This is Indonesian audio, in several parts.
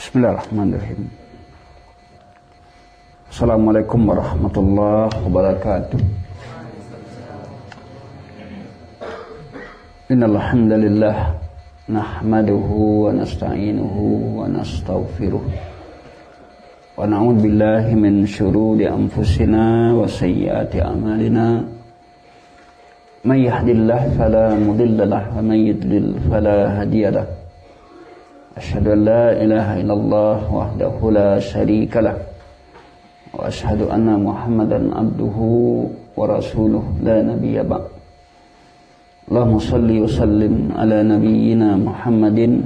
Bismillahirrahmanirrahim. Assalamualaikum warahmatullahi wabarakatuh. Innal hamdalillah nahmaduhu wa nasta'inuhu wa nastaghfiruh wa na'udzu billahi min syururi anfusina wa sayyiati a'malina. May yahdihillahu fala mudilla lahu wa may yudlil fala hadiya lahu. Asyhadu an la ilaha illallah wahdahu la syarika lah wa asyhadu anna Muhammadan abduhu wa rasuluh la nabiyya ba'd. Allahumma shalli wa sallim ala nabiyyina Muhammadin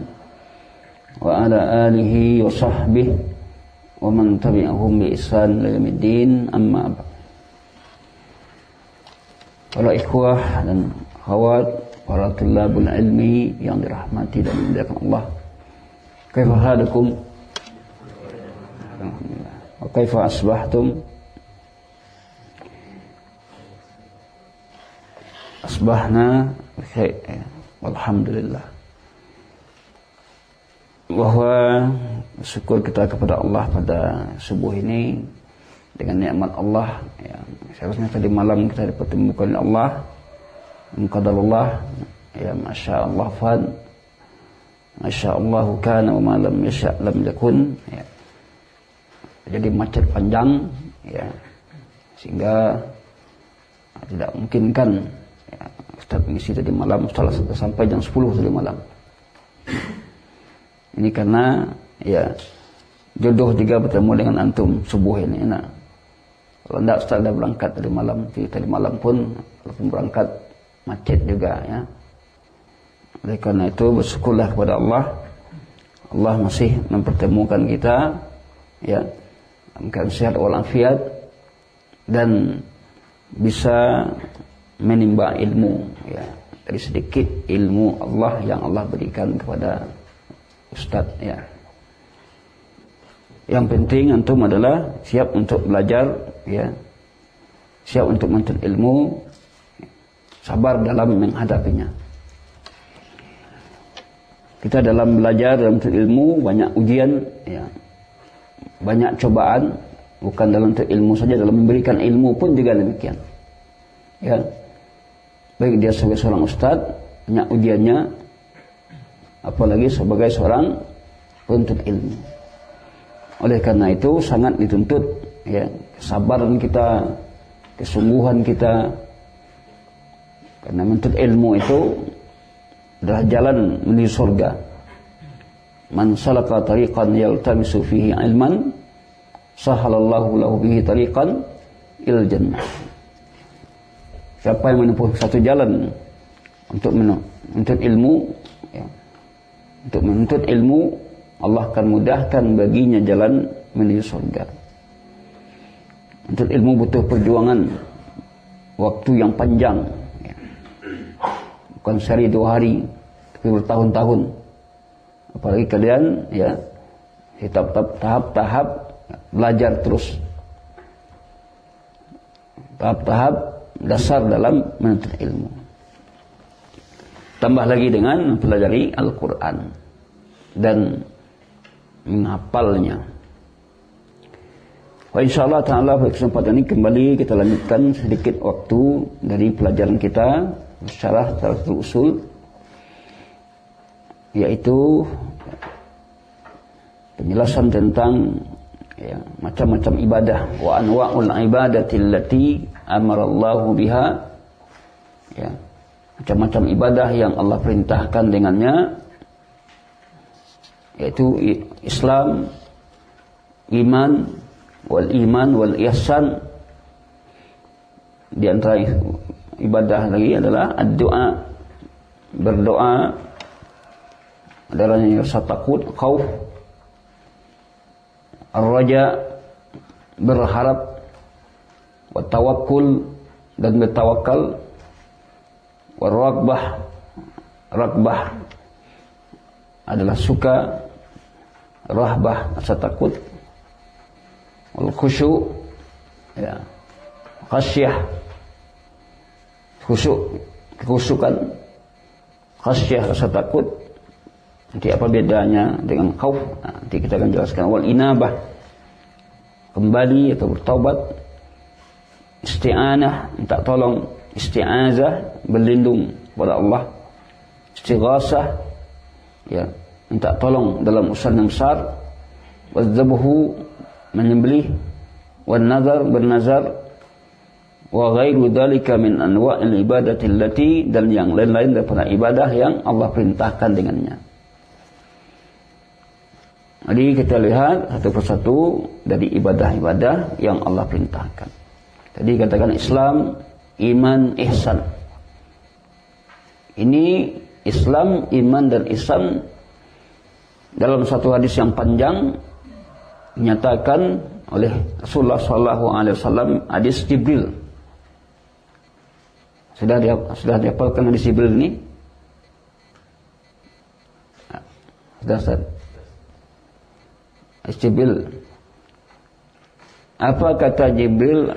wa ala alihi wa sahbihi wa man tabi'ahum bi ihsan ila yaumiddin, amma ba'd. Para ikhwah dan akhwat, para tulabul ilmi yang dirahmati dan dimuliakan Allah, kaifa halukum? Alhamdulillah. Wa kaifa asbahtum? Asbahna khair. Alhamdulillah. Bahwa syukur kita kepada Allah pada subuh ini dengan nikmat Allah yang seharusnya tadi malam kita dipertemukan oleh Allah, qadarullah, ya masyaallah fan. Masyaallah kana wa ma lam yasha' lam yakun, ya. Jadi macet panjang, ya, sehingga tidak memungkinkan, ya, Ustaz mengisi tadi malam setelah sampai jam 10 tadi malam. Ini karena, ya, jodoh juga bertemu dengan antum subuh ini. Nah, kalau tidak Ustaz sudah berangkat tadi malam pun walaupun berangkat macet juga, ya. Oleh karena itu bersyukurlah kepada Allah. Allah masih mempertemukan kita, ya, dalam keadaan sehat walafiat dan bisa menimba ilmu, ya, dari sedikit ilmu Allah yang Allah berikan kepada Ustaz, ya. Yang penting antum adalah siap untuk belajar, ya, siap untuk menuntut ilmu, sabar dalam menghadapinya. Kita dalam belajar, dalam menuntut ilmu banyak ujian, ya, banyak cobaan. Bukan dalam menuntut ilmu saja, dalam memberikan ilmu pun juga demikian, ya. Baik dia sebagai seorang ustaz banyak ujiannya, apalagi sebagai seorang penuntut ilmu. Oleh karena itu sangat dituntut, ya, kesabaran kita, kesungguhan kita, karena menuntut ilmu itu adalah jalan menuju surga. Man salaka tariqan yaltamisu fihi ilman sahalallahu lahu bihi tariqan il jannah. Siapa yang menempuh satu jalan untuk menuntut ilmu, ya, untuk menuntut ilmu, Allah akan mudahkan baginya jalan menuju surga. Menuntut ilmu butuh perjuangan, waktu yang panjang, ya. Bukan sehari 2 hari, tapi bertahun-tahun. Apalagi kalian, ya, tahap-tahap belajar terus. Tahap-tahap dasar dalam menuntut ilmu. Tambah lagi dengan mempelajari Al-Quran dan menghafalnya. Insyaallah ta'ala pada kesempatan ini kembali kita lanjutkan sedikit waktu dari pelajaran kita secara usul, yaitu penjelasan tentang, ya, macam-macam ibadah, wa anwa'ul ibadati allati amarallahu biha, ya, macam-macam ibadah yang Allah perintahkan dengannya, yaitu Islam, iman wal ihsan. Di antara ibadah lagi adalah ad-doa, berdoa, adalah yang rasa takut, khauf, ar-raja, berharap, wa tawakkul, dan bertawakal, wa ragbah adalah suka, rahbah rasa takut, wal khusyuk, ya, khasyah, khusyuk, kekhusyukan, khasyah rasa takut, Nanti apa bedanya dengan khauf? Nanti kita akan jelaskan. Wal inabah, kembali atau bertobat. Isti'anah, minta tolong. Isti'azah, berlindung kepada Allah. Istighasah, ya, minta tolong dalam urusan yang besar. Wadzabhu, menyembelih. Wan nazar, bernazar. Wa ghairu dzalika min anwa'il ibadati allati, dan yang lain-lain daripada ibadah yang Allah perintahkan dengannya. Jadi kita lihat satu persatu dari ibadah-ibadah yang Allah perintahkan. Tadi katakan Islam, iman, ihsan. Ini Islam, iman dan ihsan dalam satu hadis yang panjang dinyatakan oleh Rasulullah SAW, hadis Jibril. Sudah dihafalkan hadis Jibril ini? Sudah, Ustaz? Hadis Jibril. Apa kata Jibril?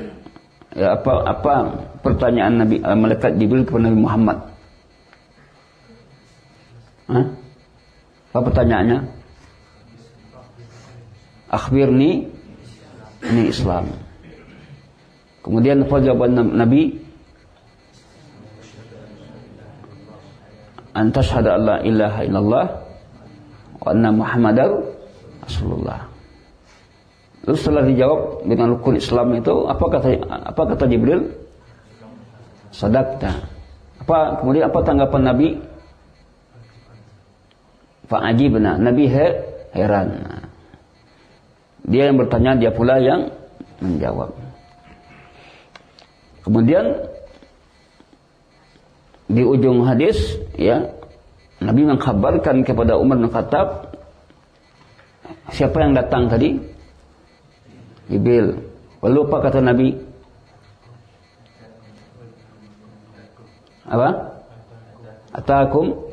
Ya, apa pertanyaan Nabi malaikat Jibril kepada Nabi Muhammad? Apa pertanyaannya? Akhbirni ini Islam. Kemudian apa jawaban Nabi? Antashhadu an la ilaha illallah wa anna Muhammadar Rasulullah. Lalu setelah dijawab dengan rukun Islam itu, apa kata Jibril? Sadaqta. Kemudian apa tanggapan Nabi? Fa'ajibna. Nabi heran. Dia yang bertanya, dia pula yang menjawab. Kemudian di ujung hadis, ya, Nabi mengkhabarkan kepada Umar bin Khattab, siapa yang datang tadi? Jibril. Lalu apa kata Nabi? Apa? Atakum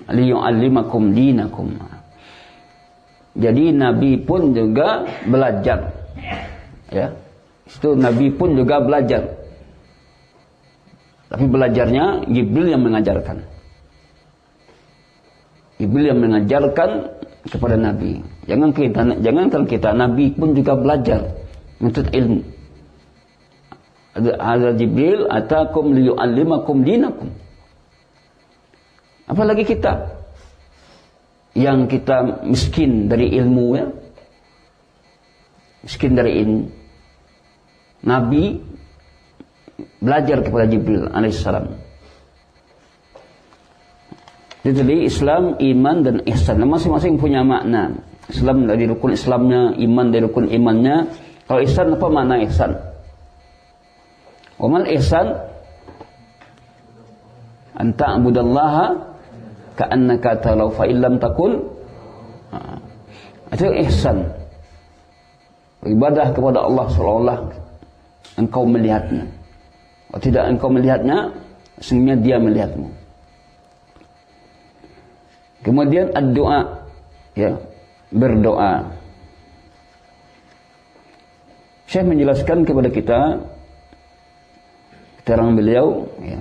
liyu'allimakum dinakum. Jadi Nabi pun juga belajar. Ya. Itu Nabi pun juga belajar. Tapi belajarnya Jibril yang mengajarkan. Jibril yang mengajarkan kepada Nabi. Jangankan kita, Nabi pun juga belajar menuntut ilmu. Hadza Jibril atakum liyu'allimakum dinakum. Apalagi kita yang kita miskin dari ilmu, ya. Miskin dari ilmu. Nabi belajar kepada Jibril alaihissalam. Jadi Islam, iman dan ihsan masing-masing punya makna. Islam dari rukun Islamnya, iman dari rukun imannya. Kalau ihsan, apa makna ihsan? Wa mal ihsan anta abudallaha ka'annaka tarahu fa illam takun. Itu ihsan. Ibadah kepada Allah seolah-olah engkau melihatnya. Kalau tidak engkau melihatnya, sesungguhnya dia melihatmu. Kemudian ad-doa, ya, berdoa. Syekh menjelaskan kepada kita, keterangan beliau, ya.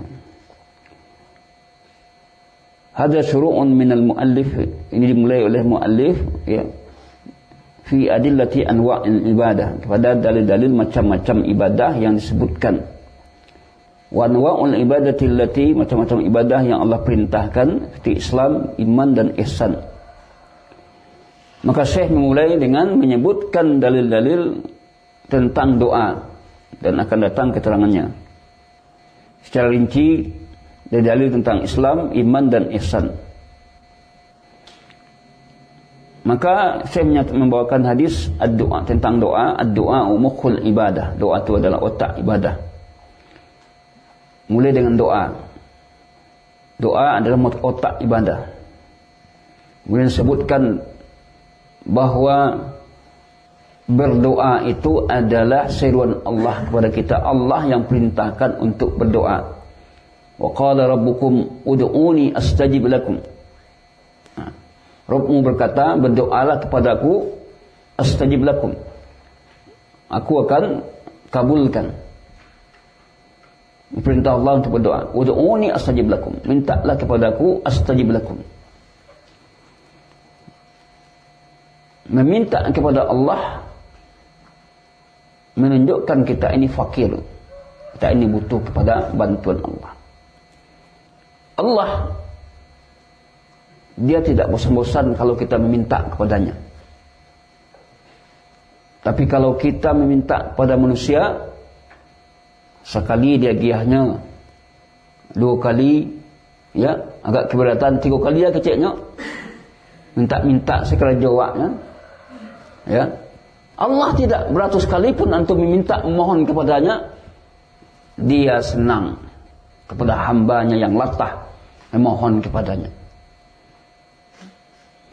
Hadza syuru'un minal muallif, ini dimulai oleh muallif, ya, fi adillati anwa'il ibadah, kepada dalil-dalil macam-macam ibadah yang disebutkan. Wa anwa'ul ibadati allati, macam-macam ibadah yang Allah perintahkan, seperti Islam, iman dan ihsan. Maka Syekh memulai dengan menyebutkan dalil-dalil tentang doa, dan akan datang keterangannya secara rinci dari dalil tentang Islam, iman dan ihsan. Maka saya membawakan hadis ad-doa, tentang doa. Ad-doa mukhul ibadah. Doa itu adalah otak ibadah. Mulai dengan doa. Doa adalah otak ibadah. Kemudian disebutkan bahwa berdoa itu adalah seruan Allah kepada kita. Allah yang perintahkan untuk berdoa. Wa qala rabbukum ud'uni astajib lakum. Rabbmu berkata, berdoalah kepadaku, astajib lakum. Aku akan kabulkan. Perintah Allah untuk berdoa. Ud'uni astajib lakum. Mintalah kepadaku, astajib lakum. meminta kepada Allah menunjukkan kita ini fakir, kita ini butuh kepada bantuan Allah. Allah, dia tidak bosan-bosan kalau kita meminta kepadanya. Tapi kalau kita meminta kepada manusia, sekali dia giahnya, 2 kali ya agak keberatan, 3 kali dia kecilnya, minta-minta sekali jawabnya. Ya, Allah tidak beratus kali pun antum meminta memohon kepadanya, dia senang kepada hambanya yang latah memohon kepadanya.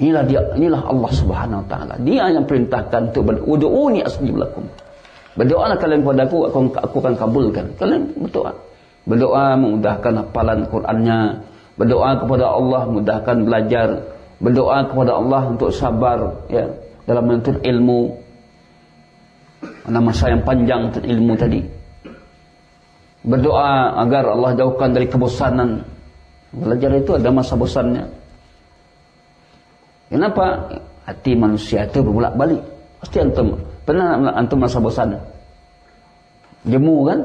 Inilah Allah Subhanahu wa taala. Dia yang perintahkan untuk ud'uni astajib lakum. Berdoalah kalian kepadaku, aku akan kabulkan. Kalian berdoa. Berdoa memudahkan hafalan Qur'annya, berdoa kepada Allah mudahkan belajar, berdoa kepada Allah untuk sabar ya dalam menuntut ilmu. Ada masa yang panjang untuk ilmu tadi. Berdoa agar Allah jauhkan dari kebosanan. Belajar itu ada masa bosannya. Kenapa? Hati manusia itu berbolak-balik. Pasti antum pernah antum masa bosan? Jemu kan?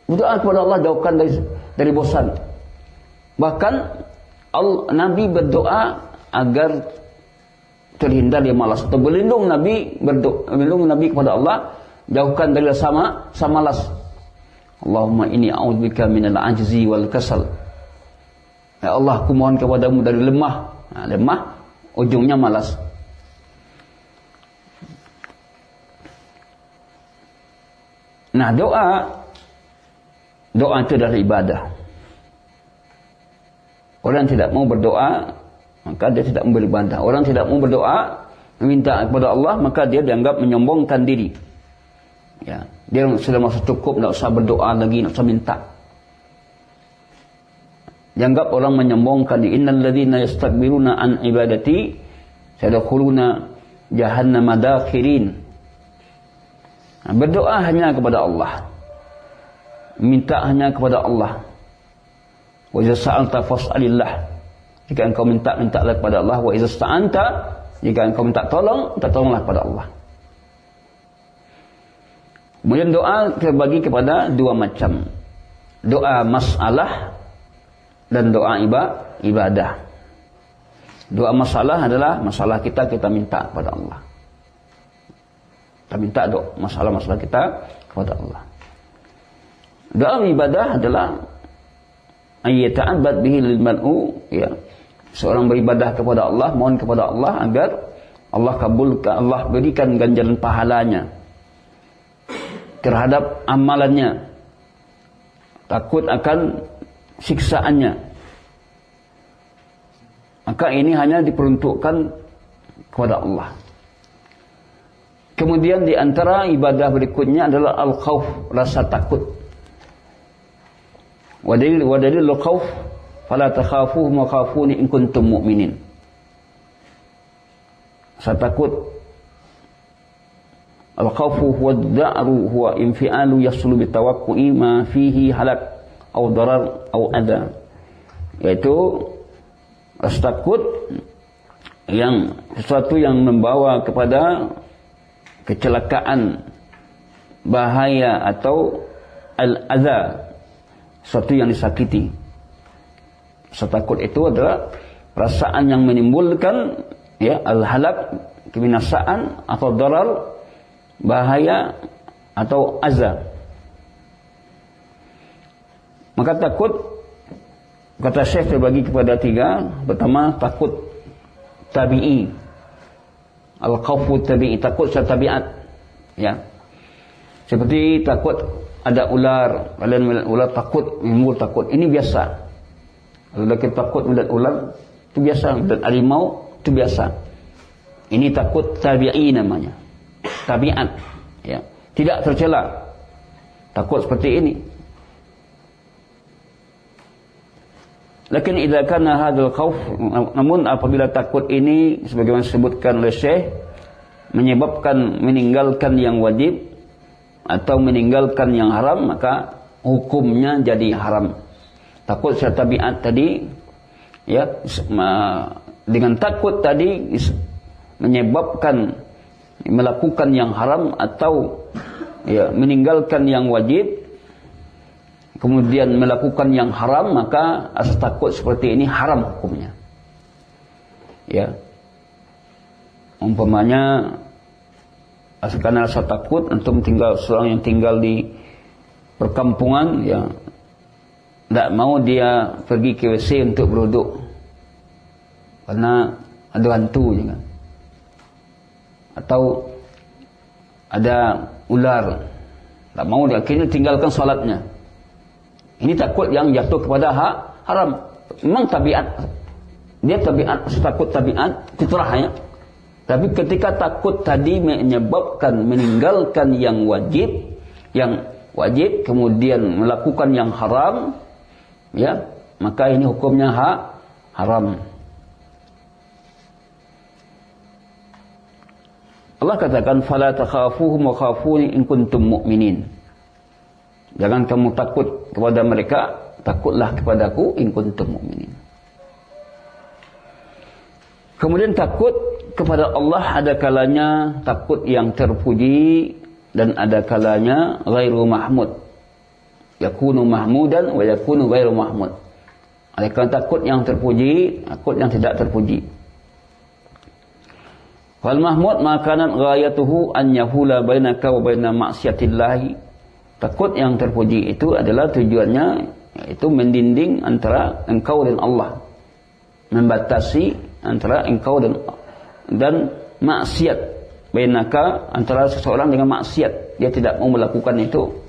Berdoa kepada Allah jauhkan dari bosan. Bahkan Nabi berdoa agar terhindar dia malas, atau berlindung Nabi kepada Allah jauhkan dari rasa malas. Allahumma inni a'udzubika minal ajzi wal kasal. Ya Allah, aku mohon kepadamu dari lemah. Lemah ujungnya malas. Nah, doa itu adalah ibadah. Orang tidak mau berdoa, maka dia tidak mau beribadah. Orang tidak mau berdoa, meminta kepada Allah, maka dia dianggap menyombongkan diri. Ya, dia sudah merasa cukup, tidak usah berdoa lagi, tidak usah minta. Dianggap orang menyombongkan diri. Innal ladzina yastakbiruna an ibadati sayadkhuluna jahannama dakhirin. Nah, berdoa hanya kepada Allah, minta hanya kepada Allah. Wa idza sa'alta fas'alillah. Jika engkau mintalah kepada Allah. Wa idza sta'anta, jika engkau minta tolonglah kepada Allah. Kemudian doa terbagi kepada 2 macam. Doa masalah dan doa ibadah. Doa masalah adalah masalah kita minta kepada Allah. Kita minta masalah kita kepada Allah. Doa ibadah adalah ayyata'abbad bihi lil mar'u, ya. Seorang beribadah kepada Allah, mohon kepada Allah agar Allah kabulkan, Allah berikan ganjaran pahalanya terhadap amalannya. Takut akan siksaannya. Maka ini hanya diperuntukkan kepada Allah. Kemudian di antara ibadah berikutnya adalah al-khauf, rasa takut. Wa dalilul khauf fala takhafuhum wa khafuni in kuntum mu'minin. Rasa takut, al-khaufu huwa ad-da'ru huwa infi'alu yaslu bi tawaqqu'i ma fihi halak atau darar atau adha, yaitu rasa takut yang sesuatu yang membawa kepada kecelakaan, bahaya atau al-adha, sesuatu yang disakiti. Rasa takut itu adalah perasaan yang menimbulkan ya al-halak, kebinasaan, atau darar, bahaya atau azab. Maka takut, kata Syekh, terbagi kepada 3. Pertama, takut tabi'i, al-khawfu tabi'i, takut secara tabiat, ya. Seperti takut ada ular, kalian melihat ular takut, timbul takut, ini biasa. Kalau kita takut melihat ular, itu biasa. Melihat harimau, itu biasa. Ini takut tabi'i namanya, tabiat, ya, tidak tercela. Takut seperti ini. Lakin idza kana hadzal khauf, namun apabila takut ini sebagaimana disebutkan oleh Syekh menyebabkan meninggalkan yang wajib atau meninggalkan yang haram, maka hukumnya jadi haram. Takut secara tabiat tadi, ya, dengan takut tadi menyebabkan melakukan yang haram atau meninggalkan yang wajib, kemudian melakukan yang haram, maka rasa takut seperti ini haram hukumnya. Ya, umpamanya karena rasa takut antum tinggal seorang yang tinggal di perkampungan, ya, tidak mau dia pergi ke WC untuk berwuduk karena ada hantu juga, atau ada ular, tak mau dia akhirnya tinggalkan salatnya. Ini takut yang jatuh kepada haram. Memang tabiat dia takut tabiat fitrahnya. Tapi ketika takut tadi menyebabkan meninggalkan yang wajib kemudian melakukan yang haram, ya, maka ini hukumnya haram. Allah katakan fala takhafuhum wa khafuni in kuntum mu'minin. Jangan kamu takut kepada mereka, takutlah kepadaku in kuntum mu'minin. Kemudian takut kepada Allah ada kalanya takut yang terpuji dan ada kalanya ghairu mahmud. Yakunu mahmudan wa yakunu ghairu mahmud. Ada kalanya takut yang terpuji, takut yang tidak terpuji. Wal mahmud makanan ghayatuhu an yahula bainaka wa baina ma'siyatillahi. Takut yang terpuji itu adalah tujuannya yaitu mendinding antara engkau dan Allah, membatasi antara engkau dan maksiat, bainaka antara seseorang dengan maksiat, dia tidak mau melakukan itu.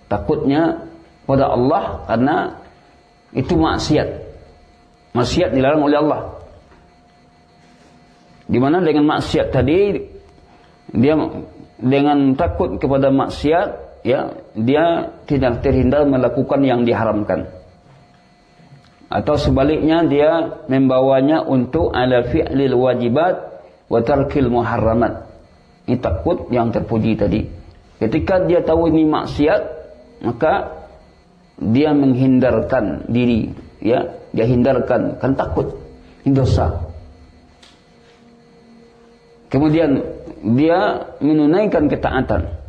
Takutnya pada Allah karena itu maksiat. Maksiat dilarang oleh Allah. Di mana dengan maksiat tadi dia dengan takut kepada maksiat, ya, dia tidak terhindar melakukan yang diharamkan. Atau sebaliknya dia membawanya untuk ala fi'lil wajibat wa tarkil muharramat. Ini takut yang terpuji tadi. Ketika dia tahu ini maksiat, maka dia menghindarkan diri, ya, dia hindarkan, kan takut ini dosa. Kemudian dia menunaikan ketaatan,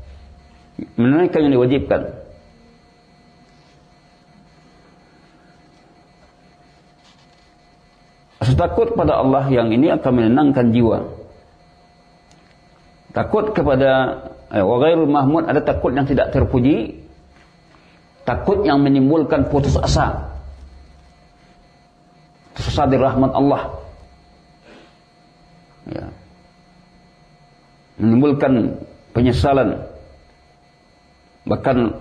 menunaikan yang diwajibkan. Rasa takut pada Allah yang ini akan menenangkan jiwa. Takut kepada wa ghairul mahmud, ada takut yang tidak terpuji, takut yang menimbulkan putus asa, putus asa dari rahmat Allah, ya, menimbulkan penyesalan, bahkan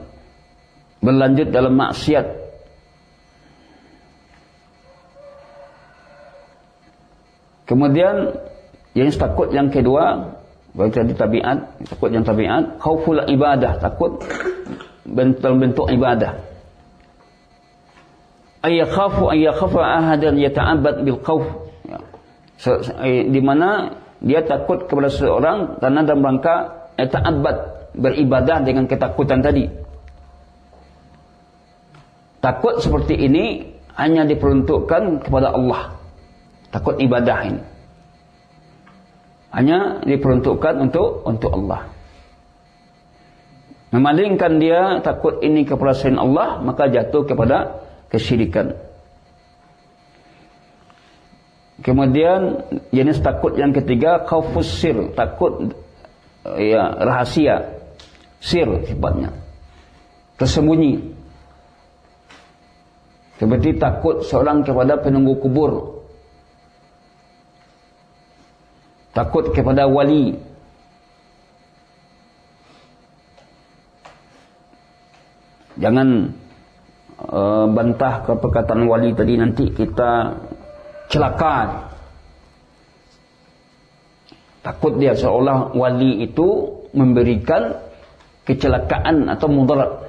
berlanjut dalam maksiat. Kemudian yang takut yang kedua, bagi tadi tabiat, takut yang tabiat, khauful ibadah, takut bentuk ibadah. Ayakhafu ayyakhafa ahadan yata'abbad bil khauf. Di mana dia takut kepada seseorang karena dalam rangka ta'abbad, beribadah dengan ketakutan tadi. Takut seperti ini hanya diperuntukkan kepada Allah. Takut ibadah ini hanya diperuntukkan untuk Allah. Memalingkan dia takut ini kepada selain Allah, maka jatuh kepada kesyirikan. Kemudian jenis takut yang ketiga, khaufus sir, takut ya rahasia, sir sifatnya, tersembunyi. Seperti takut seorang kepada penunggu kubur, takut kepada wali, jangan bantah ke perkataan wali tadi, nanti kita celaka. Takut dia seolah wali itu memberikan kecelakaan atau mudarat.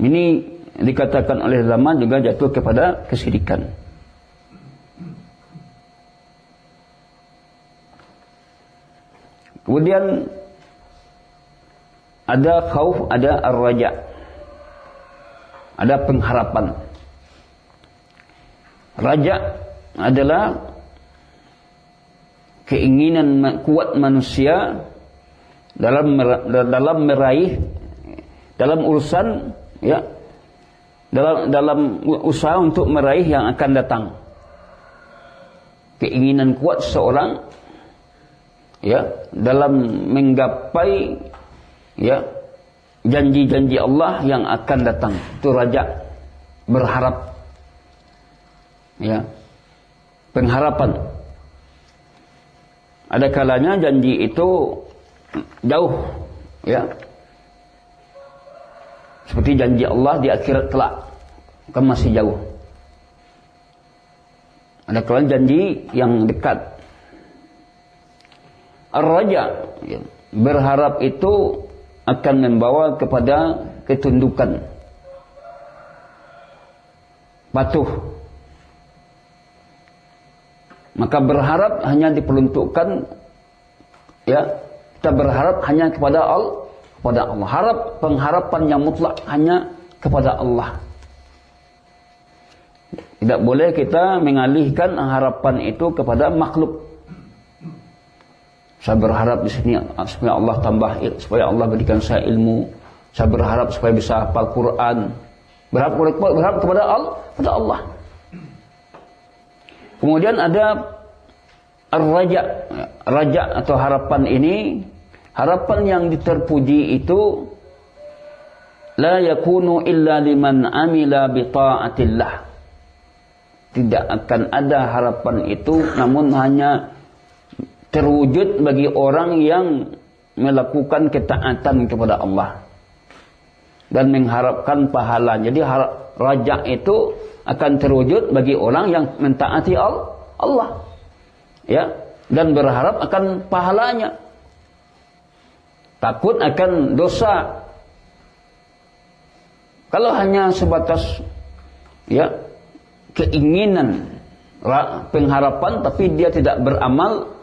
Ini dikatakan oleh ulama juga jatuh kepada kesyirikan. Kemudian ada khauf, ada ar-raja, ada pengharapan. Raja adalah keinginan kuat manusia dalam meraih, dalam urusan, ya, dalam usaha untuk meraih yang akan datang. Keinginan kuat seorang, ya, dalam menggapai, ya, janji-janji Allah yang akan datang. Itu raja, berharap, ya, pengharapan. Ada kalanya janji itu jauh, ya, seperti janji Allah di akhirat kelak, kan masih jauh. Ada kalanya janji yang dekat. Ar-raja, ya, berharap itu akan membawa kepada ketundukan, patuh. Maka berharap hanya diperuntukkan, ya, kita berharap hanya kepada Allah. Pengharapan yang mutlak hanya kepada Allah. Tidak boleh kita mengalihkan harapan itu kepada makhluk. Saya berharap di sini supaya Allah tambah, supaya Allah berikan saya ilmu. Saya berharap supaya bisa hafal Quran. Berharap kepada Allah. Kemudian ada ar-raja. Raja atau harapan ini, harapan yang diterpuji itu la yakunu illa liman amila bi ta'atillah. Tidak akan ada harapan itu namun hanya terwujud bagi orang yang melakukan ketaatan kepada Allah dan mengharapkan pahala. Jadi raja itu akan terwujud bagi orang yang mentaati Allah, ya, dan berharap akan pahalanya, takut akan dosa. Kalau hanya sebatas, ya, keinginan, pengharapan, tapi dia tidak beramal,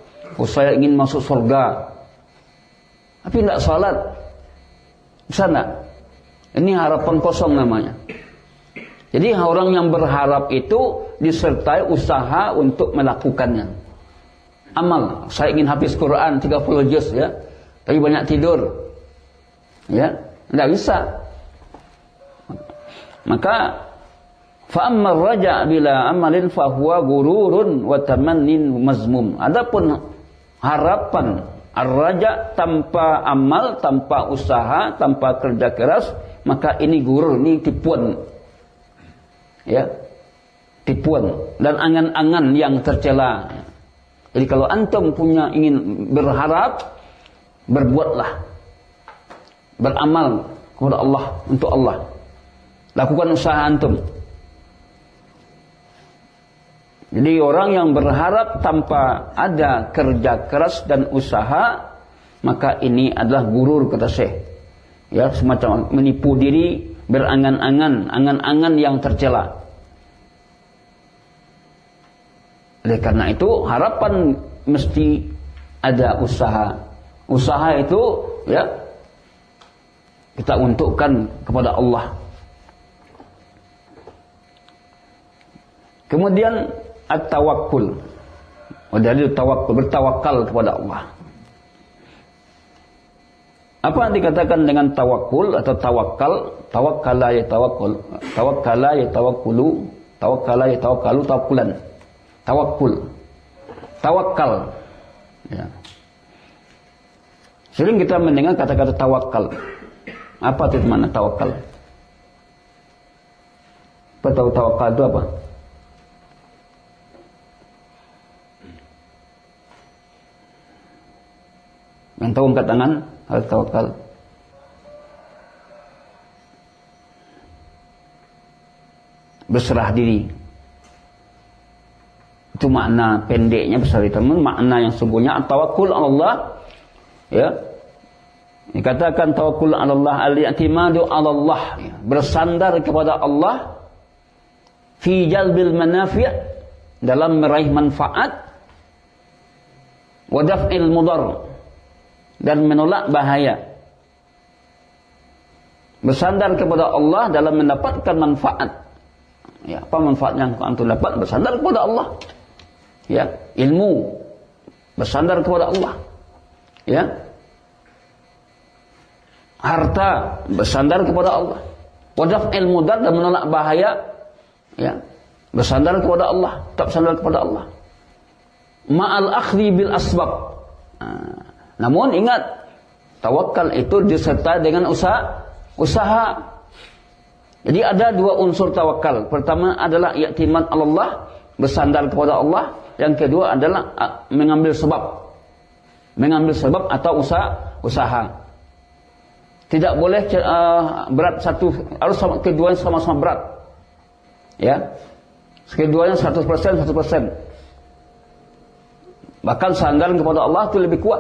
saya ingin masuk surga, tapi tidak salat, bisa enggak? Ini harapan kosong namanya. Jadi orang yang berharap itu disertai usaha untuk melakukannya. Amal, saya ingin hafiz Quran 30 juz, ya, tapi banyak tidur, ya, tidak bisa. Maka fa'amma raja bila amalin fahuwa gururun wa tamannin mazmum. Adapun harapan ar-raja tanpa amal, tanpa usaha, tanpa kerja keras, maka ini gurur, ini tipuan, ya, tipuan dan angan-angan yang tercela. Jadi kalau antum punya ingin berharap, berbuatlah, beramal kepada Allah, untuk Allah, lakukan usaha antum. Jadi orang yang berharap tanpa ada kerja keras dan usaha, maka ini adalah gurur, kata Syekh. Ya, semacam menipu diri, berangan-angan, angan-angan yang tercela. Oleh karena itu harapan mesti ada usaha. Usaha itu, ya, kita untukkan kepada Allah. Kemudian at-tawakkul. Dalil tawakkul, bertawakal kepada Allah. Apa yang dikatakan dengan tawakkul atau tawakal? Tawakkala ya tawakkul. Tawakkala ya tawakkulu. Tawakkala ya tawakkalu, tawakkulan. Tawakkul. Tawakal. Ya. Sering kita mendengar kata-kata tawakal. Apa itu makna tawakal? Apa tahu tawakal itu apa? Yang tahu angkat tangan, harus tawakal. Berserah diri. Itu makna pendeknya, besar itu. Makna yang sungguhnya tawakkul Allah, ya. Dikatakan tawakkul Allah, al-i'timadu Allah, ya. Bersandar kepada Allah fi jalbil manafi', dalam meraih manfaat, wa daf'il mudar, dan menolak bahaya. Bersandar kepada Allah dalam mendapatkan manfaat. Ya, apa manfaat yang antum dapat? Bersandar kepada Allah. Ya, ilmu, bersandar kepada Allah. Ya. Harta bersandar kepada Allah. Wadaf ilmu dar dan menolak bahaya, ya, bersandar kepada Allah, tetap bersandar kepada Allah. Ma'al akhdi bil asbab. Namun ingat, tawakal itu disertai dengan usaha. Jadi ada dua unsur tawakal. Pertama adalah i'timad Allah, bersandar kepada Allah. Yang kedua adalah mengambil sebab. Mengambil sebab atau usaha. Tidak boleh berat satu, harus keduanya sama-sama berat. Ya. Keduanya 100%. Bahkan sandaran kepada Allah itu lebih kuat.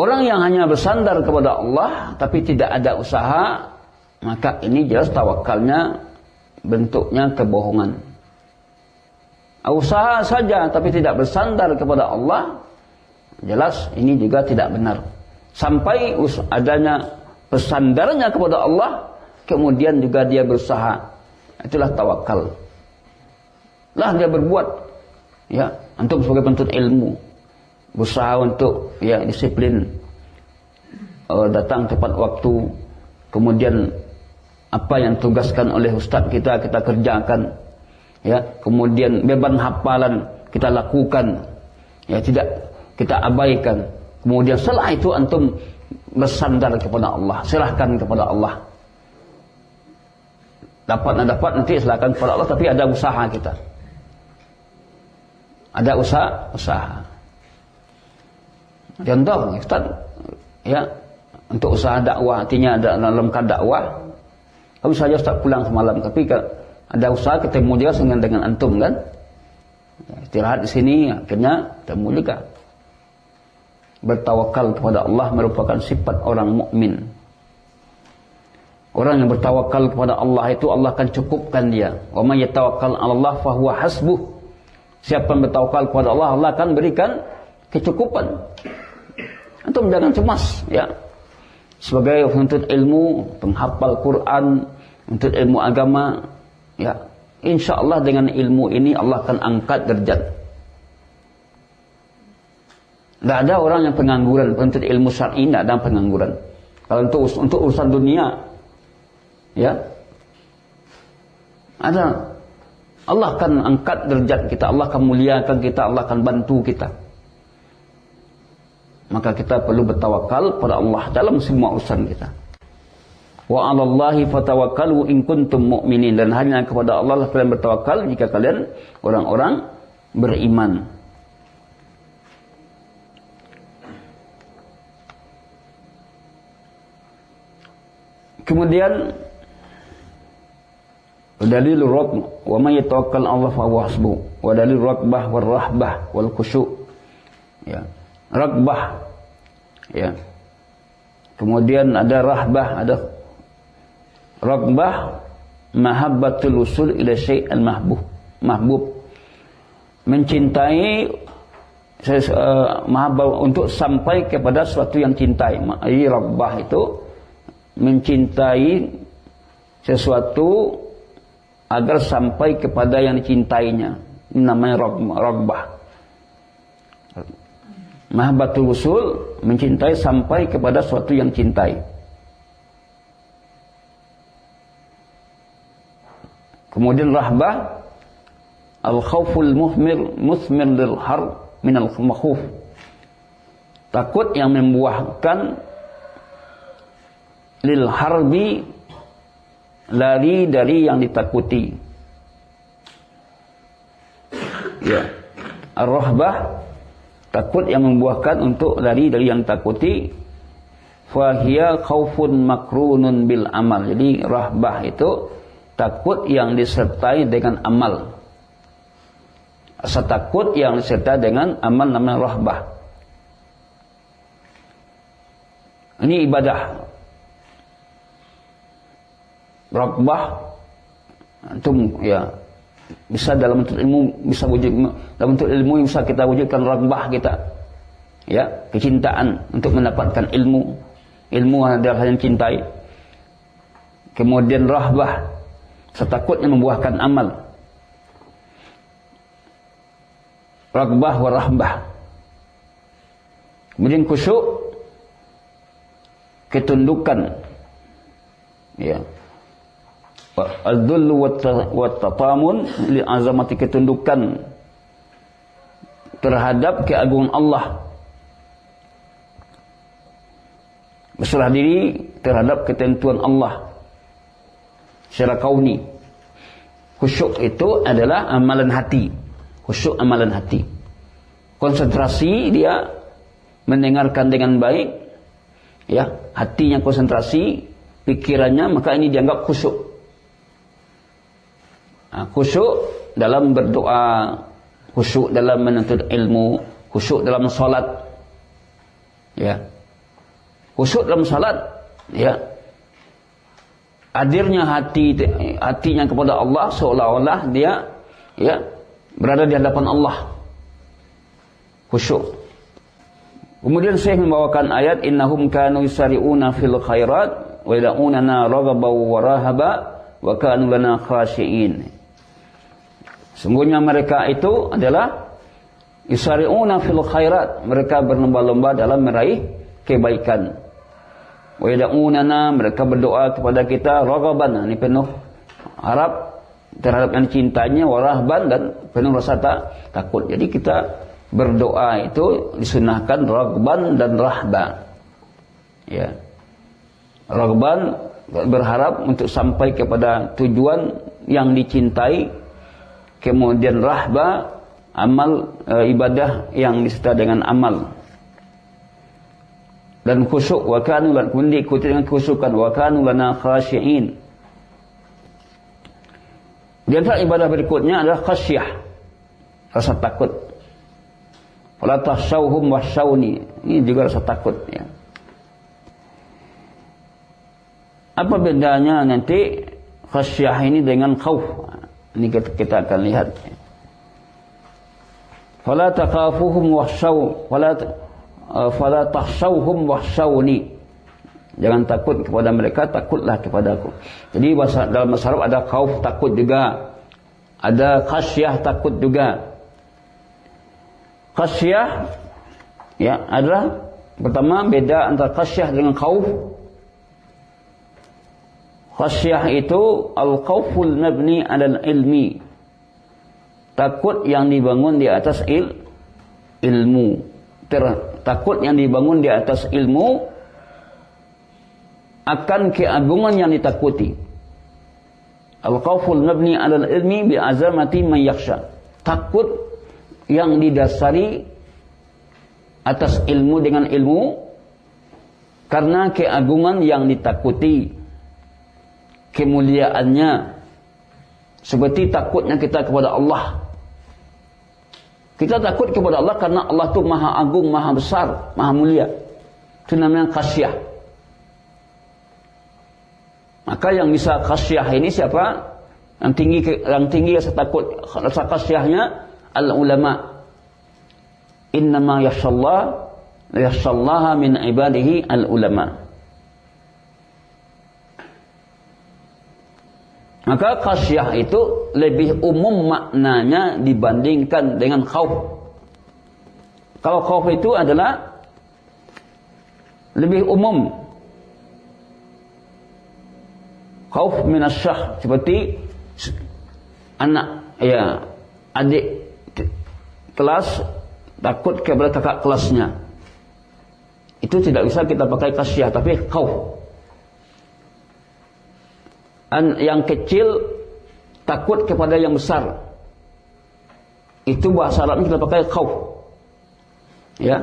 Orang yang hanya bersandar kepada Allah tapi tidak ada usaha, maka ini jelas tawakalnya bentuknya kebohongan. Usaha saja tapi tidak bersandar kepada Allah, jelas ini juga tidak benar. Sampai adanya bersandarnya kepada Allah, kemudian juga dia berusaha. Itulah tawakal. Lah dia berbuat, ya, untuk sebagai penuntut ilmu, berusaha untuk, ya, disiplin, datang tepat waktu, kemudian apa yang tugaskan oleh ustaz kita kerjakan, ya, kemudian beban hafalan kita lakukan, ya, tidak kita abaikan. Kemudian setelah itu antum bersandar kepada Allah, serahkan kepada Allah. Dapat nanti serahkan kepada Allah, tapi ada usaha kita. Ada usaha. Contoh, Ustaz, ya, untuk usaha dakwah, artinya dalam dakwah, kamu saja Ustaz pulang semalam, tapi ada usaha ketemu juga dengan antum kan? Istirahat di sini, akhirnya ketemu juga. Bertawakal kepada Allah merupakan sifat orang mukmin. Orang yang bertawakal kepada Allah itu Allah akan cukupkan dia. Wa may yatawakkal 'ala Allah fa huwa hasbuh. Siapa yang bertawakal kepada Allah, Allah akan berikan kecukupan. Antum jangan cemas, ya. Sebagai penuntut ilmu, penghafal Quran, penuntut ilmu agama, ya, insyaallah dengan ilmu ini Allah akan angkat derajat. Tidak ada orang yang pengangguran, penuntut ilmu syar'i tidak ada pengangguran. Kalau untuk urusan dunia, ya, ada. Allah akan angkat derajat kita, Allah akan muliakan kita, Allah akan bantu kita. Maka kita perlu bertawakal pada Allah dalam semua urusan kita. Wa 'alallahi fatawakkalu in kuntum mu'minin, dan hanya kepada Allah kalian bertawakal jika kalian orang-orang beriman. Kemudian dalil raqbah, wa may yatawakkal 'ala Allah fa huwa hasbuh, wa dalil raqbah war rahbah wal khusyu'. Ya. Raqbah, ya. Kemudian ada rahbah, ada raqbah, mahabbatul usul ila syai'il mahbub. Mencintai mahabbah untuk sampai kepada sesuatu yang cintai. Ini raqbah itu mencintai sesuatu agar sampai kepada yang dicintainya. Ini namanya raqbah. Mahabbatul usul, mencintai sampai kepada sesuatu yang cintai. Kemudian rahbah, al-khawful muthmir lil har min al-makhuf. Takut yang membuahkan lil harbi, lari dari yang ditakuti. Ya. Ar-rahbah, takut yang membuahkan untuk lari dari yang takuti. Fahiya khaufun makrunun bil amal. Jadi rahbah itu takut yang disertai dengan amal. Rasa takut yang disertai dengan amal namanya rahbah. Ini ibadah. Rahbah antum, ya, bisa dalam bentuk ilmu, bisa wujud dalam bentuk ilmu bisa kita wujudkan rahbah kita, ya, kecintaan untuk mendapatkan ilmu adalah yang cintai. Kemudian rahbah, setakutnya membuahkan amal. ragbah wa rahbah. Kemudian khusyuk, ketundukan, ya. Al-dhullu wa tatamun li azamati, ketundukan terhadap keagungan Allah, berserah diri terhadap ketentuan Allah secara kauni. Khusyuk itu adalah amalan hati. Khusyuk amalan hati. Konsentrasi, dia mendengarkan dengan baik, ya, hatinya konsentrasi, pikirannya, maka ini dianggap khusyuk. Nah, khusyuk dalam berdoa, khusyuk dalam menuntut ilmu, khusyuk dalam salat, ya. Khusyuk dalam salat, ya. Hadirnya hatinya kepada Allah seolah-olah dia, ya, berada di hadapan Allah. Khusyuk. Kemudian saya membawakan ayat innahum kanu yusari'una fil khairat wa yad'unana raghaban wa rahaba wa kanu lana khashi'in. Sungguhnya mereka itu adalah yusari'una fil khairat, mereka berlomba-lomba dalam meraih kebaikan. Wa yad'unana, mereka berdoa kepada kita raghaban, ini penuh harap terhadap yang dicintainya, wa rahban, dan penuh rasa takut. Jadi kita berdoa itu disunahkan ragban dan rahba. Ya. Ragban berharap untuk sampai kepada tujuan yang dicintai. Kemudian rahba, amal ibadah yang disertai dengan amal. Dan khusyuk, wa kanu, kemudian diikuti dengan khusyukan, wa kanu lana khashi'in. Di antara ibadah berikutnya adalah khasyah, rasa takut. Wala tahsyauhum wahsyauni, ini juga rasa takut, ya. Apa bedanya nanti khasyah ini dengan khauf? Ini kita akan lihat. Fala takhafuhum wahsyaw, fala tahsyauhum wahsyauni. Jangan takut kepada mereka, takutlah kepadaku. Jadi dalam bahasa Arab ada khauf, takut juga. Ada khasyah, takut juga. Khasyah, ya, adalah pertama beda antara khasyah dengan khauf. Khasyah itu al-khauful mabni 'alal ilmi. Takut yang dibangun di atas ilmu. Takut yang dibangun di atas ilmu akan keagungan yang ditakuti. Al-khauful mabni 'alal ilmi bi azamati man yakhsha. Takut yang didasari atas ilmu dengan ilmu karena keagungan yang ditakuti, kemuliaannya, seperti takutnya kita kepada Allah. Kita takut kepada Allah karena Allah itu maha agung, maha besar, maha mulia. Itu namanya khasyah. Maka yang bisa khasyah ini siapa? Yang tinggi rasa takut, rasa khasyahnya al-ulama. Innama yakhshallaha min ibadihi al-ulama. Maka khasyah itu lebih umum maknanya dibandingkan dengan khauf. Kalau khauf itu adalah lebih umum. Khauf minasyah, seperti anak, ya, adik kelas takut kepada kakak kelasnya. Itu tidak bisa kita pakai khasyah, tapi khauf. Yang kecil takut kepada yang besar, itu bahasa Arabnya kita pakai khauf, ya,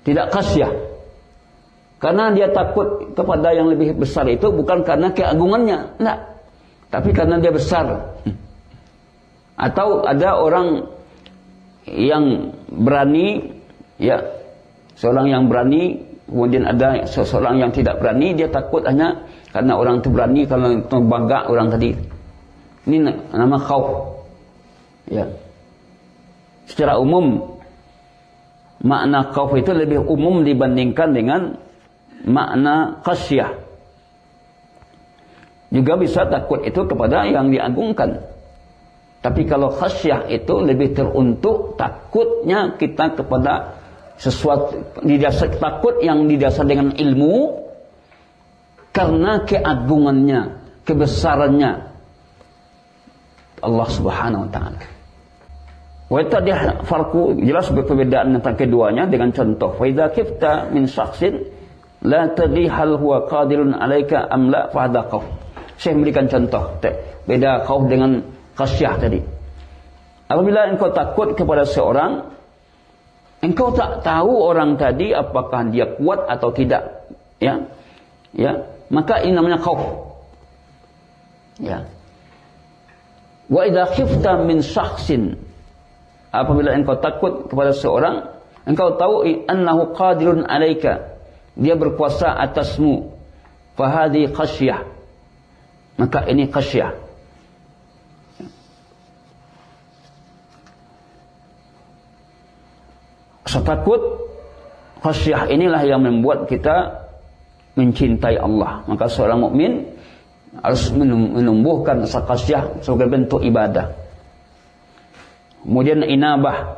tidak khasyah. Karena dia takut kepada yang lebih besar itu bukan karena keagungannya, enggak, tapi karena dia besar. Atau ada orang yang berani, ya, seorang yang berani, kemudian ada seseorang yang tidak berani, dia takut hanya karena orang itu berani, karena itu bangga orang tadi. Ini nama khauf. Ya. Secara umum makna khauf itu lebih umum dibandingkan dengan makna khasyah. Juga bisa takut itu kepada yang diagungkan. Tapi kalau khasyah itu lebih teruntuk takutnya kita kepada sesuatu, takut yang didasar dengan ilmu karena keagungannya, kebesarannya Allah Subhanahu wa taala. Wa tadi farqu jelas perbedaan antara keduanya dengan contoh. Fa idza kifta min syakhsin la tadri hal huwa qadirun alaika am la fa hadha qauf. Saya memberikan contoh. Beda khauf dengan khasyah tadi. Apabila engkau takut kepada seorang, engkau tak tahu orang tadi apakah dia kuat atau tidak, ya. Ya, maka ini namanya khauf. Ya. Wa idza khifta min syakhsin, apabila engkau takut kepada seorang, engkau tahu annahu qadirun alaika, dia berkuasa atasmu, fa hadhi khasyah, maka ini khasyah. Rasa takut, khasyah inilah yang membuat kita mencintai Allah. Maka seorang mukmin harus menumbuhkan rasa khasyah sebagai bentuk ibadah. Kemudian inabah,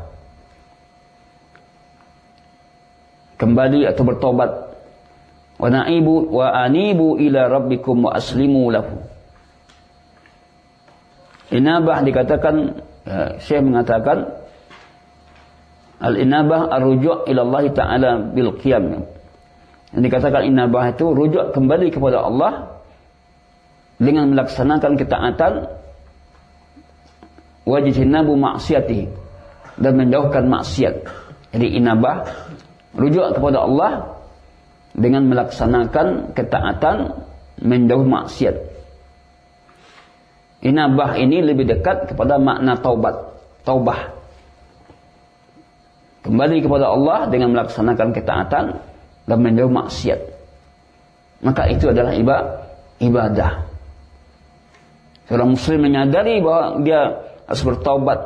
kembali atau bertobat. Wa anibu ila rabbikum wa aslimu lahu. Inabah dikatakan, Syekh mengatakan al-inabah ar-ruju' ila Allah Ta'ala bil qiyam. Yang dikatakan inabah itu rujuk kembali kepada Allah dengan melaksanakan ketaatan, wajtinabu ma'siyatihi, dan menjauhkan maksiat. Jadi inabah rujuk kepada Allah dengan melaksanakan ketaatan, menjauh maksiat. Inabah ini lebih dekat kepada makna taubah. Kembali kepada Allah dengan melaksanakan ketaatan dan menjauh maksiat. Maka itu adalah ibadah. Seorang muslim menyadari bahwa dia harus bertaubat,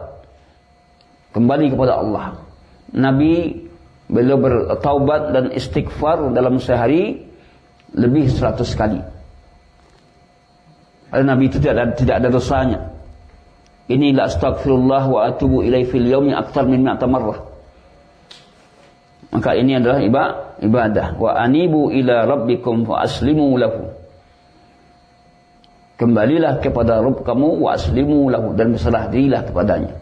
kembali kepada Allah. Nabi beliau bertaubat dan istighfar dalam sehari lebih 100 kali. Nabi itu tidak ada dosanya. Ini la astaghfirullah wa atubu ilaihi fil yaumi aktsar min 100 marrah. Maka ini adalah ibadah. Wa anibu ila rabbikum wa aslimu lahu. Kembalilah kepada Rabb kamu wa aslimu lahu, dan berserah dirilah kepadanya.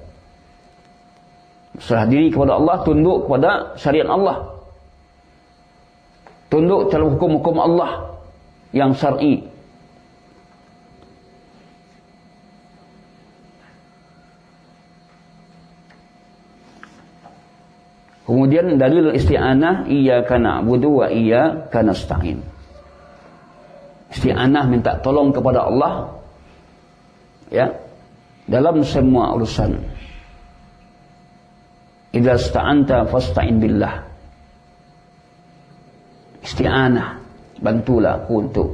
Berserah diri kepada Allah, tunduk kepada syariat Allah. Tunduk dalam hukum-hukum Allah yang syar'i. Kemudian dalil isti'anah, iyyaka na'budu wa iyyaka nasta'in. Isti'anah minta tolong kepada Allah, ya, dalam semua urusan. Idza sta'anta fasta'in billah. Isti'anah, bantulah aku untuk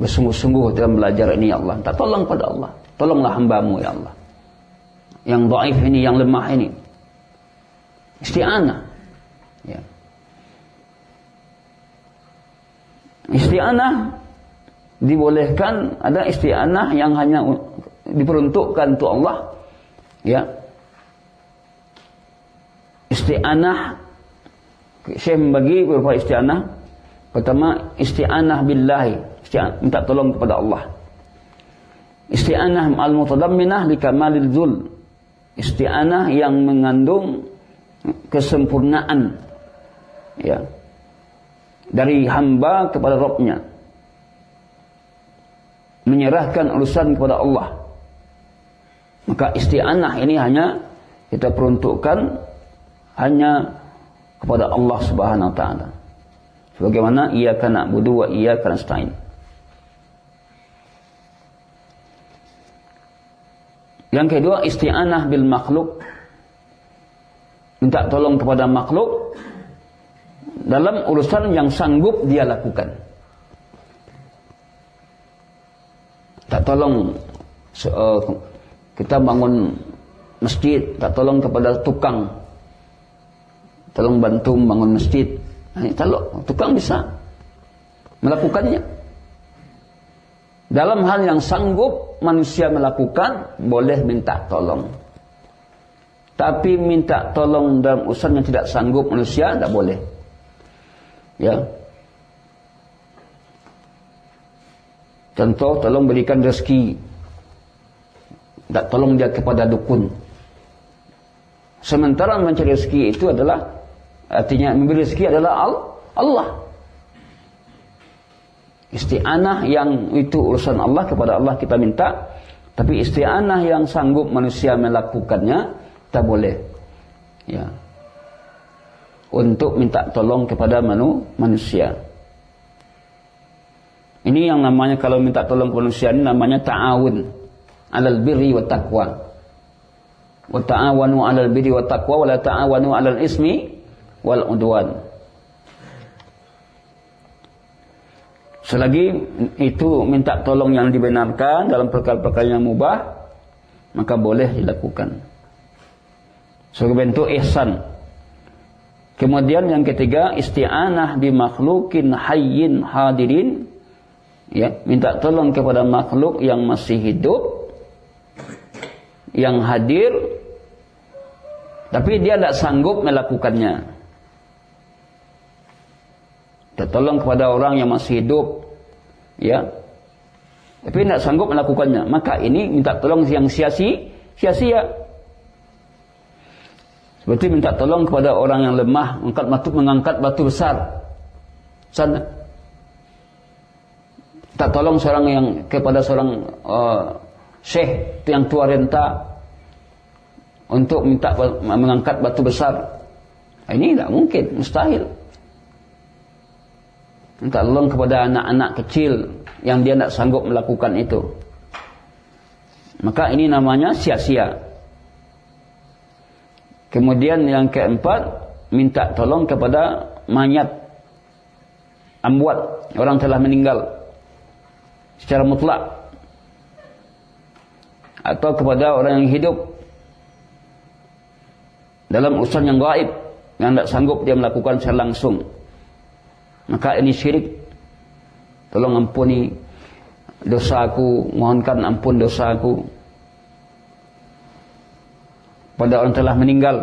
bersungguh-sungguh dalam belajar ini, ya Allah. Minta tolong pada Allah. Tolonglah hamba-Mu, ya Allah, yang dhaif ini, yang lemah ini. Isti'anah, ya. Isti'anah dibolehkan, ada isti'anah yang hanya diperuntukkan untuk Allah, ya. Isti'anah, Syekh membagi beberapa isti'anah. Pertama, isti'anah billahi, minta tolong kepada Allah. Isti'anah al-mutadamminah li kamalil dzul, isti'anah yang mengandung kesempurnaan, ya, dari hamba kepada Rabb-nya, menyerahkan urusan kepada Allah. Maka isti'anah ini hanya kita peruntukkan hanya kepada Allah Subhanahu wa taala. Sebagaimana iyyaka na'budu wa iyyaka nasta'in. Yang kedua, isti'anah bil makhluk, minta tolong kepada makhluk dalam urusan yang sanggup dia lakukan. Tak tolong kita bangun masjid, tak tolong kepada tukang, tolong bantu bangun masjid. Tolong, tukang bisa melakukannya. Dalam hal yang sanggup manusia melakukan, boleh minta tolong. Tapi minta tolong dalam urusan yang tidak sanggup manusia, tidak boleh. Ya. Contoh, tolong berikan rezeki. Tak tolong dia kepada dukun. Sementara mencari rezeki itu adalah, artinya memberi rezeki adalah Allah. Isti'anah yang itu urusan Allah, kepada Allah kita minta. Tapi isti'anah yang sanggup manusia melakukannya, tak boleh. Ya. Untuk minta tolong kepada manusia. Ini yang namanya, kalau minta tolong ke manusia ini namanya ta'awun 'alal birri wat taqwa. Wa ta'awanu 'alal birri wat taqwa wa la ta'awanu 'alal ismi wal 'udwan. Selagi itu minta tolong yang dibenarkan dalam perkara-perkara yang mubah, maka boleh dilakukan sebagai bentuk ihsan. Kemudian yang ketiga, isti'anah bi makhlukin hayyin hadirin. Ya, minta tolong kepada makhluk yang masih hidup, yang hadir, tapi dia tidak sanggup melakukannya. Kita tolong kepada orang yang masih hidup, ya, tapi tidak sanggup melakukannya. Maka ini minta tolong yang sia-sia. Seperti minta tolong kepada orang yang lemah, mengangkat batu besar. Sana. Tak tolong kepada seorang syekh yang tua renta untuk minta mengangkat batu besar. Ini tidak mungkin, mustahil. Minta tolong kepada anak-anak kecil yang dia tidak sanggup melakukan itu. Maka ini namanya sia-sia. Kemudian yang keempat, minta tolong kepada mayat, amwat, orang telah meninggal secara mutlak, atau kepada orang yang hidup dalam urusan yang gaib, yang tidak sanggup dia melakukan secara langsung. Maka ini syirik. Tolong ampuni dosaku, mohonkan ampun dosaku pada orang telah meninggal.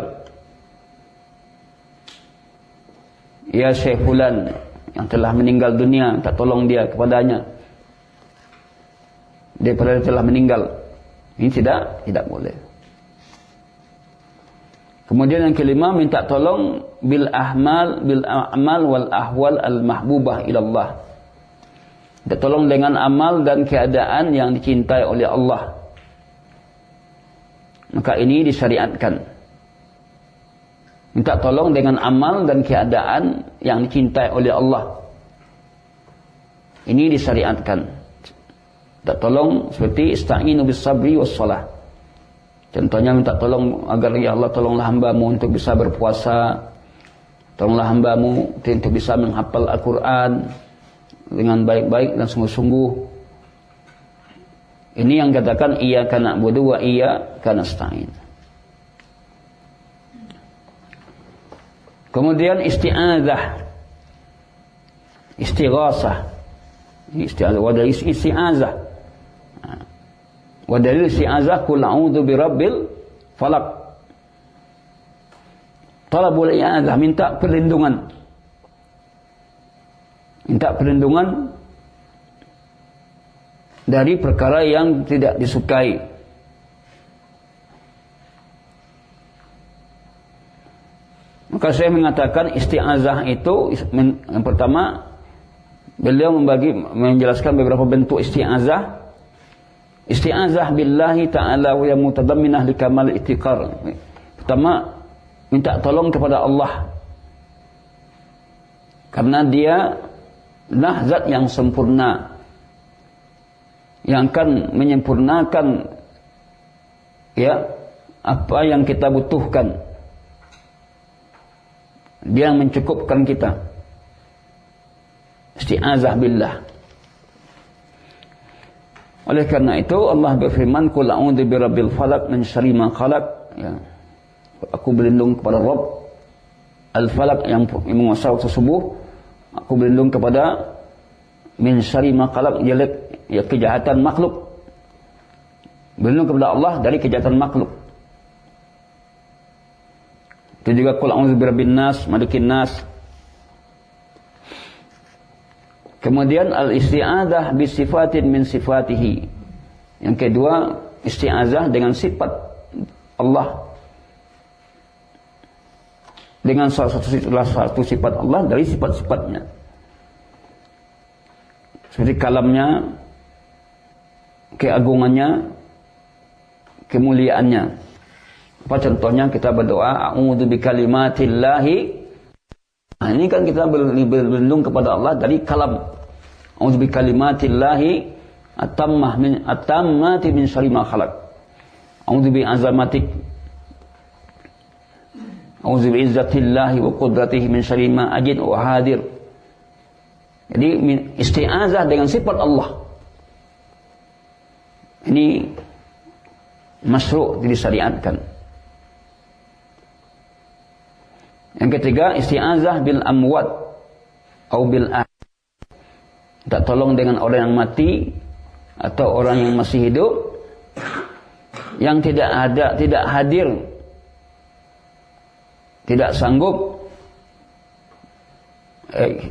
Ya Syekh Fulan yang telah meninggal dunia, tak tolong dia kepadanya daripada dia telah meninggal. Ini tidak boleh. Kemudian yang kelima, minta tolong bil a'mal wal ahwal al mahbubah ilallah. Minta tolong dengan amal dan keadaan yang dicintai oleh Allah. Maka ini disyariatkan. Minta tolong dengan amal dan keadaan yang dicintai oleh Allah. Ini disyariatkan. Minta tolong seperti ista'inu bis sabri was salah. Contohnya minta tolong agar ya Allah tolonglah hambamu untuk bisa berpuasa, tolonglah hambamu untuk bisa menghafal Al-Quran dengan baik-baik dan sungguh-sungguh. Ini yang katakan iyyaka na'budu wa iyyaka nasta'in. Kemudian isti'adzah, istighasah, isti'adzah, wadah isti'adzah. Wa dalil isti'adzah qul a'udzu birabbil falaq. Talabul i'adzah, minta perlindungan. Minta perlindungan dari perkara yang tidak disukai. Maka saya mengatakan isti'adzah itu yang pertama, beliau menjelaskan beberapa bentuk isti'adzah. Isti'adzah billahi ta'ala wa ya mutadamminah li kamal itiqar. Pertama, minta tolong kepada Allah, karena dia lah zat yang sempurna, yang akan menyempurnakan ya apa yang kita butuhkan. Dia yang mencukupkan kita. Isti'adzah billah. Oleh karena itu Allah berfirman, qul a'udzu birabbil falaq min syarri ma khalaq. Ya. Aku berlindung kepada Rabb al-Falaq yang menguasai waktu subuh. Aku berlindung kepada min syarri ma khalaq, jelek ya kejahatan makhluk. Berlindung kepada Allah dari kejahatan makhluk. Itu juga qul a'udzu birabbin nas, malikin nas. Kemudian al-isti'adzah bi sifatin min sifatihi. Yang kedua, isti'adzah dengan sifat Allah. Dengan salah satu sifat Allah dari sifat-sifatnya. Seperti kalamnya, keagungannya, kemuliaannya. Apa contohnya? Kita berdoa a'udzu bikalimatillahi. Nah, ini kan kita berlindung kepada Allah dari kalam. A'udzu bikalimatillahi atammati min syarri ma khalaq. A'udzu bi'azamatik. A'udzu bi'izzatillahi wa qudratihi min syarri ma ajid wa hadir. Jadi isti'azah dengan sifat Allah. Ini masyru', disyariatkan. Yang ketiga, isti'azah bil amwat atau bil minta tolong dengan orang yang mati atau orang yang masih hidup, yang tidak hadir, tidak sanggup.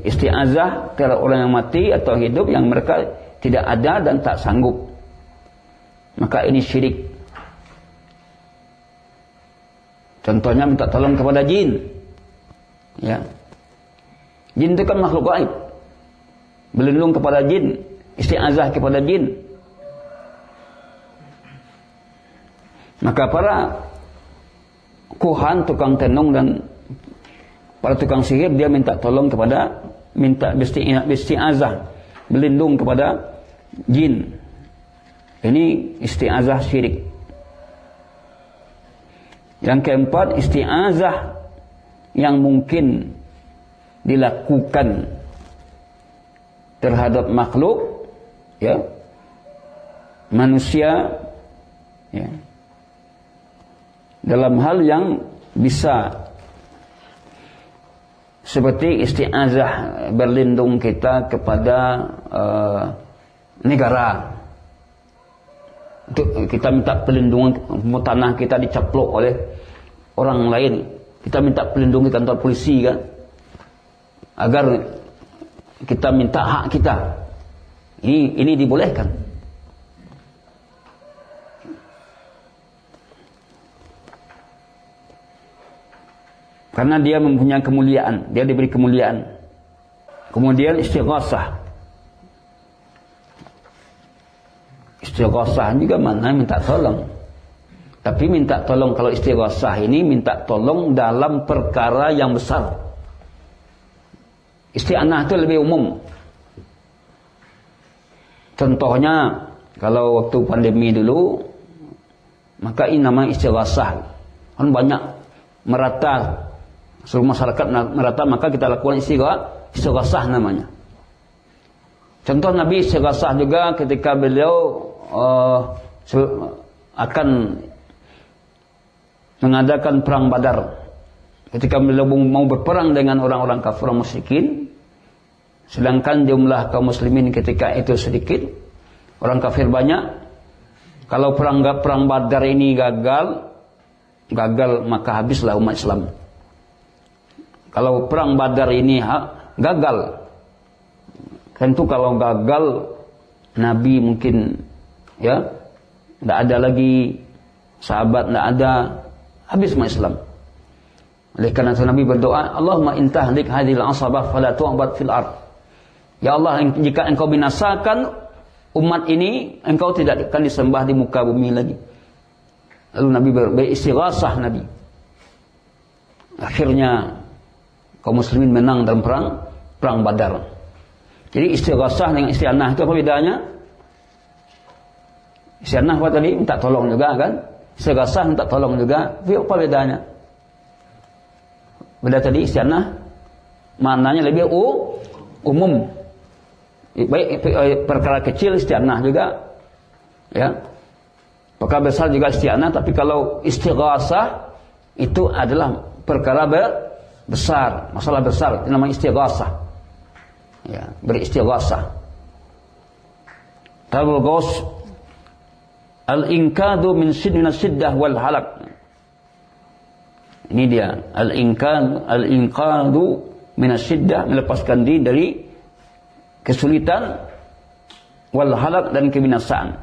Isti'azah terhadap orang yang mati atau hidup yang mereka tidak ada dan tak sanggup, maka ini syirik. Contohnya minta tolong kepada jin. Ya, jin itu kan makhluk gaib. Berlindung kepada jin, isti'azah kepada jin. Maka para kuhan, tukang tenung dan para tukang sihir, dia minta tolong kepada, minta isti'azah, berlindung kepada jin. Ini isti'azah syirik. Yang keempat, isti'azah yang mungkin dilakukan terhadap makhluk, ya, manusia, ya, dalam hal yang bisa, seperti isti'azah berlindung kita kepada negara. Kita minta perlindungan, tanah kita dicaplok oleh orang lain, kita minta perlindungan di kantor polisi kan, agar kita minta hak kita. Ini dibolehkan. Karena dia mempunyai kemuliaan, dia diberi kemuliaan. Kemudian istighasah. Istighasah juga mana minta tolong. Tapi minta tolong, kalau istighasah ini minta tolong dalam perkara yang besar. Isti'anah itu lebih umum. Contohnya, kalau waktu pandemi dulu, maka ini namanya istighasah. Kan banyak merata, seluruh masyarakat merata, maka kita lakukan istighasah namanya. Contoh Nabi istighasah juga ketika beliau akan mengadakan perang Badar. Ketika beliau mau berperang dengan orang-orang kafir musyrikin, sedangkan jumlah kaum muslimin ketika itu sedikit, orang kafir banyak. Kalau perang Badar ini gagal, maka habislah umat Islam. Kalau perang Badar ini gagal, tentu kalau gagal, Nabi mungkin, ya, tidak ada lagi sahabat, tidak ada, habis umat Islam. Oleh karena itu Nabi berdoa, Allahumma intahlik hadhil asabah fala tu'bad fil ard. Ya Allah, jika engkau binasakan umat ini, engkau tidak akan disembah di muka bumi lagi. Lalu Nabi beristighasah Nabi. Akhirnya kaum muslimin menang dalam perang Badar. Jadi istighasah dengan isti'anah itu apa bedanya? Isti'anah apa tadi? Minta tolong juga kan? Istighasah minta tolong juga. Apa bedanya? Beda tadi isti'anah maknanya lebih umum. Baik perkara kecil isti'anah juga, ya. Perkara besar juga isti'anah, tapi kalau istighasah itu adalah perkara besar, masalah besar, itu namanya istighasah. Ya, beristighasah. Kitabul Ghaus, al-inqadhu min siddah wal halak. Ini dia, al-inqadhu min siddah, melepaskan diri dari kesulitan, wal halak, dan kebinasaan.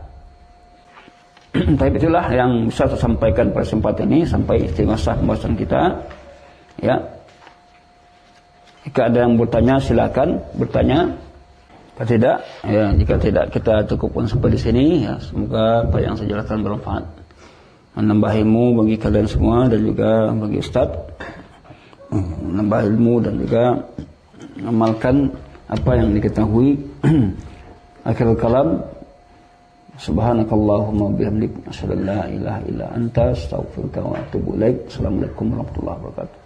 Tapi itulah yang bisa saya sampaikan pada kesempatan ini, sampai istighosah pembahasan kita. Ya. Jika ada yang bertanya silakan bertanya. Jika tidak, ya, jika tidak kita cukupkan sampai di sini. Ya, semoga apa yang saya jelaskan bermanfaat, menambah ilmu bagi kalian semua dan juga bagi Ustaz, menambah ilmu dan juga mengamalkan apa yang diketahui. Akhirul kalam, subhanakallahumma bihamdik, asyhadu an la ilaha illa anta, astaghfiruka wa atubu ilaik. Assalamualaikum warahmatullahi wabarakatuh.